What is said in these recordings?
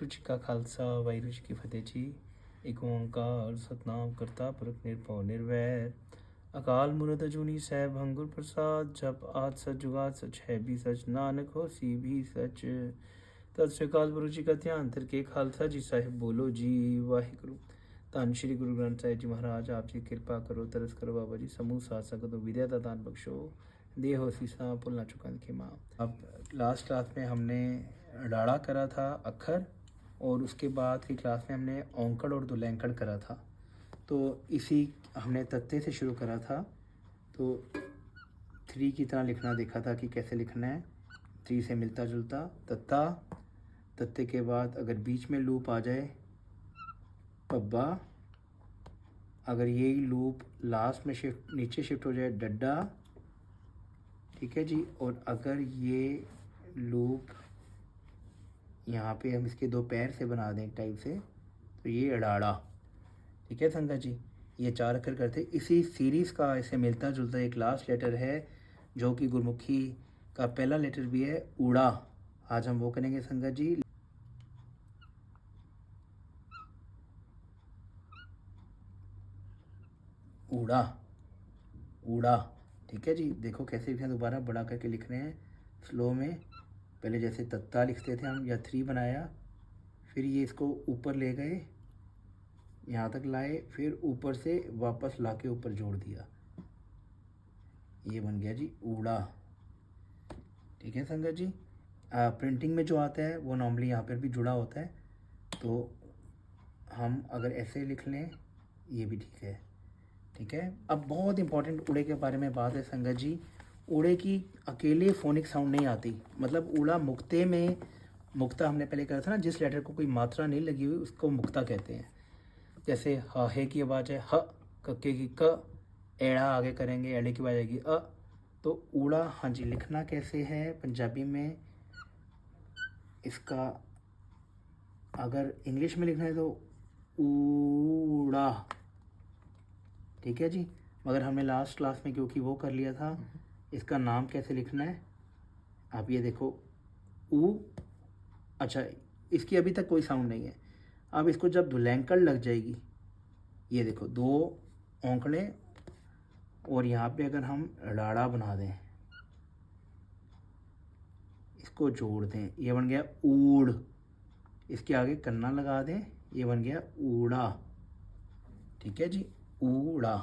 वाहिगुरू जी का खालसा वाहिगुरू जी की फतेह जी। एक ओंकार सतनाम करता पुरख निरभव निर्वैर अकाल मूरत अजूनी सैभ अंगुर प्रसाद जप आद सच जुगाद सच है भी सच नानक हो सी भी सच। तत् श्री अकाल पुरख जी का ध्यान करके खालसा जी साहिब बोलो जी वाहिगुरू। धन श्री गुरु ग्रंथ साहिब जी महाराज आप जी कृपा करो तरस करो बाबा जी समूह साथ संगत विद्या का दान बख्शो देह हो सीसा पुल ना चुका के माँ। अब लास्ट क्लास में हमने डाड़ा करा था अक्षर और उसके बाद की क्लास में हमने औंकड़ और दुलैंकड़ करा था। तो इसी हमने तत्ते से शुरू करा था। तो 3 की तरह लिखना देखा था कि कैसे लिखना है। 3 से मिलता जुलता तत्ता, तत्ते के बाद अगर बीच में लूप आ जाए पब्बा, अगर यही लूप लास्ट में शिफ्ट नीचे शिफ्ट हो जाए डड्डा, ठीक है जी। और अगर ये लूप यहाँ पे हम इसके 2 पैर से बना दें एक टाइप से तो ये अड़ाड़ा, ठीक है संगत जी। ये 4 अक्षर करते इसी सीरीज़ का इसे मिलता जुलता एक लास्ट लेटर है जो कि गुरमुखी का पहला लेटर भी है ऊड़ा। आज हम वो करेंगे संगत जी। ऊड़ा ऊड़ा, ठीक है जी। देखो कैसे लिखना, दोबारा बड़ा करके लिख रहे हैं स्लो में। पहले जैसे तत्ता लिखते थे हम या 3 बनाया, फिर ये इसको ऊपर ले गए यहाँ तक लाए, फिर ऊपर से वापस लाके ऊपर जोड़ दिया, ये बन गया जी ऊड़ा, ठीक है संगत जी। प्रिंटिंग में जो आता है वो नॉर्मली यहाँ पर भी जुड़ा होता है, तो हम अगर ऐसे लिख लें ये भी ठीक है, ठीक है। अब बहुत इंपॉर्टेंट ऊड़े के बारे में बात है संगत जी। ऊड़े की अकेले फोनिक साउंड नहीं आती, मतलब ऊड़ा मुक्ते में, मुक्ता हमने पहले कहा था ना, जिस लेटर को कोई मात्रा नहीं लगी हुई उसको मुक्ता कहते हैं। जैसे ह है की आवाज़ है ह, कक्के की क, एड़ा आगे करेंगे एड़े की आवाज़ आएगी अ। तो ऊड़ा, हाँ जी, लिखना कैसे है पंजाबी में, इसका अगर इंग्लिश में लिखना है तो ऊड़ा, ठीक है जी। मगर हमने लास्ट क्लास में क्योंकि वो कर लिया था, इसका नाम कैसे लिखना है आप ये देखो ऊ। अच्छा, इसकी अभी तक कोई साउंड नहीं है। अब इसको जब धुलैंकड़ लग जाएगी, ये देखो 2 औंकड़े और यहाँ पे अगर हम राड़ा बना दें, इसको जोड़ दें, ये बन गया ऊड़। इसके आगे कन्ना लगा दें, ये बन गया ऊड़ा, ठीक है जी, ऊड़ा।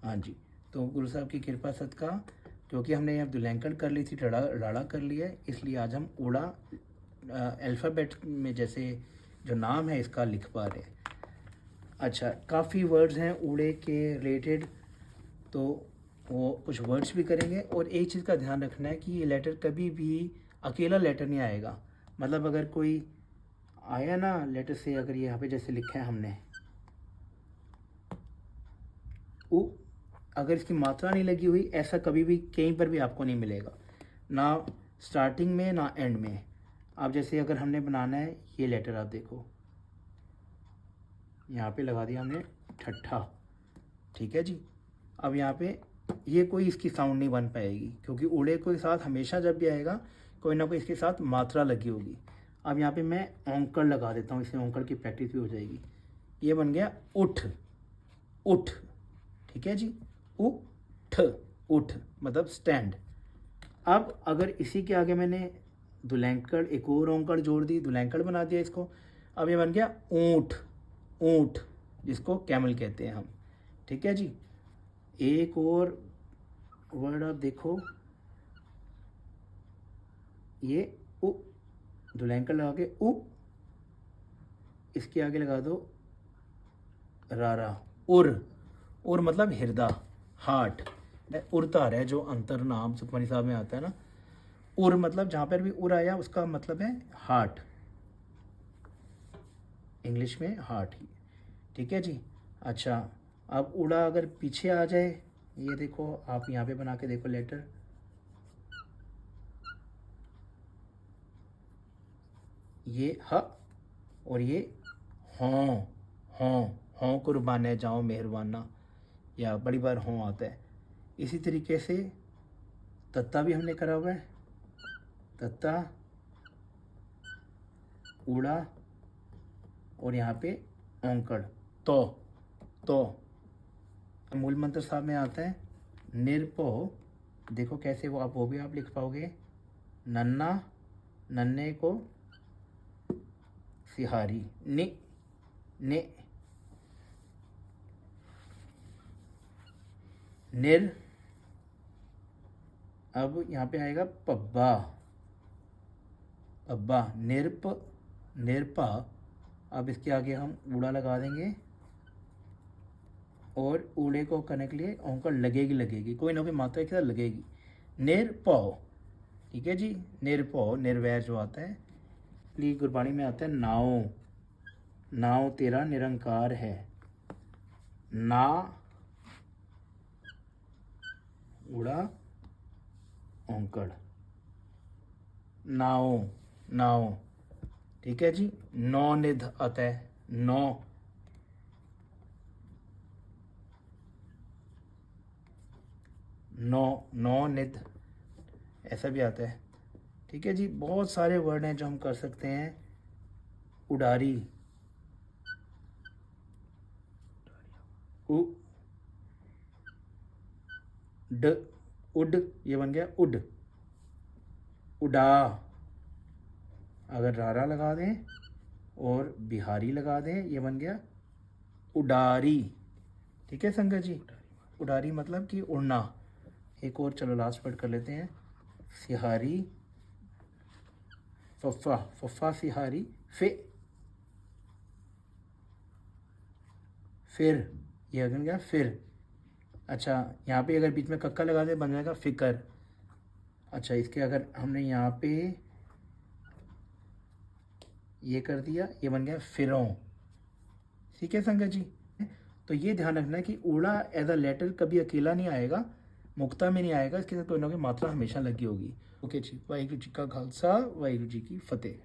हाँ जी, तो गुरु साहब की कृपा सदका, क्योंकि हमने यहाँ दुलैंकड़ कर ली थी, राड़ा कर लिया है, इसलिए आज हम ऊड़ा अल्फ़ाबेट में जैसे जो नाम है इसका लिख पा रहे हैं। अच्छा, काफ़ी वर्ड्स हैं ऊड़े के रिलेटेड, तो वो कुछ वर्ड्स भी करेंगे। और एक चीज़ का ध्यान रखना है कि ये लेटर कभी भी अकेला लेटर नहीं आएगा। मतलब अगर कोई आया ना लेटर से, अगर यहाँ पे जैसे लिखा है हमने उ, अगर इसकी मात्रा नहीं लगी हुई, ऐसा कभी भी कहीं पर भी आपको नहीं मिलेगा, ना स्टार्टिंग में ना एंड में। आप जैसे अगर हमने बनाना है ये लेटर, आप देखो यहाँ पे लगा दिया हमने ठट्ठा, ठीक है जी। अब यहाँ पे ये कोई इसकी साउंड नहीं बन पाएगी, क्योंकि ऊड़े के साथ हमेशा जब भी आएगा कोई ना कोई इसके साथ मात्रा लगी होगी। अब यहाँ पे मैं औंकड़ लगा देता हूँ, इससे औंकड़ की प्रैक्टिस भी हो जाएगी। ये बन गया उठ, उठ, ठीक है जी, उठ, उठ मतलब स्टैंड। अब अगर इसी के आगे मैंने दुलैंकड़, एक और औंकड़ जोड़ दी, दुलैंकड़ बना दिया इसको, अब ये बन गया ऊँट, ऊँट जिसको कैमल कहते हैं हम, ठीक है जी। एक और वर्ड आप देखो, ये उ, दुलैंकड़ लगा के उ, इसके आगे लगा दो रारा, उर, उर मतलब हृदय, हार्ट, उरतार है जो अंतर नाम सुखमनी साहब में आता है ना। उर मतलब जहाँ पर भी उर आया उसका मतलब है हार्ट, इंग्लिश में हार्ट ही, ठीक है जी। अच्छा, अब उड़ा अगर पीछे आ जाए, ये देखो आप यहाँ पे बना के देखो लेटर, ये ह और ये हों, हों, हों कुर्बाने जाओ मेहरबाना, या बड़ी बार हों आता है। इसी तरीके से तत्ता भी हमने करा हुआ है, तत्ता, ऊड़ा और यहाँ पे औंकड़ तो मूल मंत्र साहब में आता है निरपो। देखो कैसे वो भी आप लिख पाओगे। नन्ना, नन्ने को सिहारी, नि निर। अब यहाँ पे आएगा पब्बा, निरपा। अब इसके आगे हम ऊड़ा लगा देंगे और ऊड़े को करने के लिए औंकड़ लगेगी, कोई ना कोई मात्रा एक साथ लगेगी। निरपौ, ठीक है जी। निरपौ, निर्वैर जो आता है। इसलिए गुरबाणी में आता है नाव तेरा निरंकार है। ना ऊड़ा औंकड़, नाव, ठीक है जी। नौ निध आता है, नौ निध ऐसा भी आता है, ठीक है जी। बहुत सारे वर्ड हैं जो हम कर सकते हैं। उडारी, उड, ये बन गया उड। उडा, अगर रारा लगा दें और बिहारी लगा दें, ये बन गया उडारी, ठीक है संगत जी। उडारी मतलब कि उड़ना। एक और चलो लास्ट वर्ड कर लेते हैं। सिहारी, फफ्फा सिहारी, फिर, ये बन गया फिर। अच्छा, यहाँ पे अगर बीच में कक्का लगा दे बन जाएगा फिकर। अच्छा, इसके अगर हमने यहाँ पे ये कर दिया, ये बन गया फिरों, ठीक है संगत जी। तो ये ध्यान रखना है कि ऊड़ा एज अ लेटर कभी अकेला नहीं आएगा, मुक्ता में नहीं आएगा, इसके साथ कोई ना कोई मात्रा हमेशा लगी होगी। ओके जी, वाहिगुरू जी का खालसा, वाहिगुरू जी की फतेह।